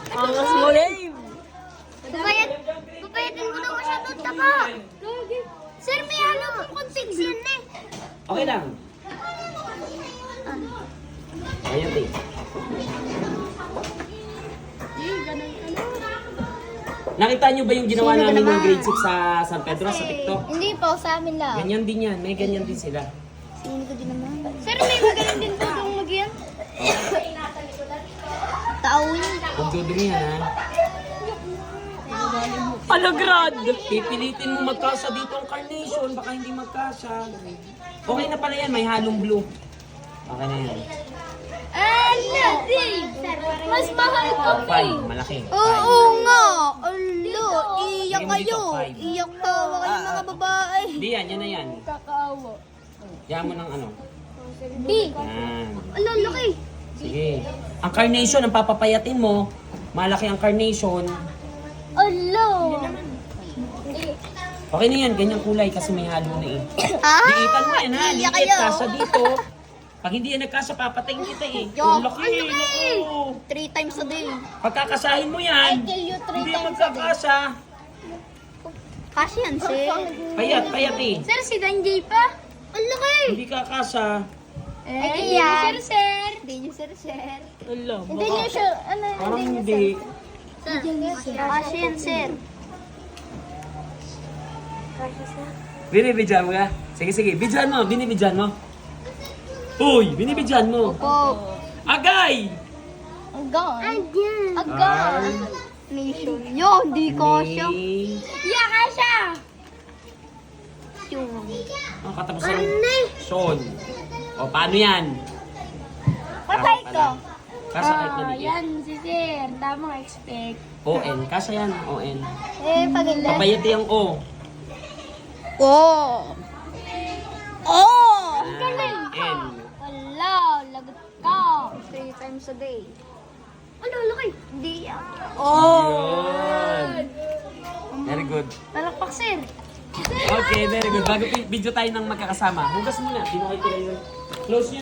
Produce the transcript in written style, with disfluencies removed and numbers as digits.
Angas mo, Dave. Papayatin ko daw siya doon taba. Sir, may halo kong context yan eh. Okay lang. Ayan, Dave. Nakita niyo ba yung ginawa Sino ba namin ng naman? grade 6 sa San Pedro sa TikTok? Hindi po, sa amin lang. Ganyan din yan. May ganyan din sila. Sino ko din naman. Sir, may magaling din po kung mag-yan. Taawin. Kung dudumi yan, ha? Alagrad. Pipilitin mo magkasa dito ang carnation. Baka hindi magkasa. Okay na pala yan. May halong blue. Okay na yan. Mas mahal ko. 5. Malaki. Oo nga. Alo, iyak Bigyan mo dito, kayo. 5. Iyak tawa kayo mga babae. Hindi yan. Yan na yan. Kakaawa. Yan mo ng ano. B. Yan. Alo, laki. Sige. Ang carnation, ang papapayatin mo. Malaki ang carnation. Alo. Okay na yan. Ganyang kulay kasi may halo na eh. Ah? Liitan mo yan ha. Iyak Liit. kayo. Kasa dito. Pag hindi yan nagkasa, papatayin kita eh. Yo, Ang laki. ang laki. Naku. 3 times a day. Pagkakasahin mo I yan. kill you 3 Hindi times a day. magkakasa. Kasi yan, sir. Payat eh. Sir, si Danjay pa. Ang laki. Hindi kakasa. Ay, yan. Sir. Hindi niyo, sir. Ala, Hindi niyo, sir. Ano, Parang hindi. Sir. Kasi yan, sir. Binibidyan mo ka? Sige. Bidyan mo. Binibidyan mo. Uy! Binibidyan mo. Opo. Agay! Agad. Agad. Nation. Yo, hindi ko siya. Yeah, kasha. Yung. Oh, katapos ng Sean. O, paano yan? Patay ko. Kasa kahit maliit. Yan, si sir. Tamang expect. O-N. Kasa yan. O-N. Paganda. Papayati ang O. Oh. Oh! N. Wala, lagot ka. 3 times a day. Ano, laki? Hindi yan. Yun. Very good. Palakpak, sir. Okay, very good. Bago video tayo ng magkakasama. Hugas muna. Binuhay ko na yun. Close nyo.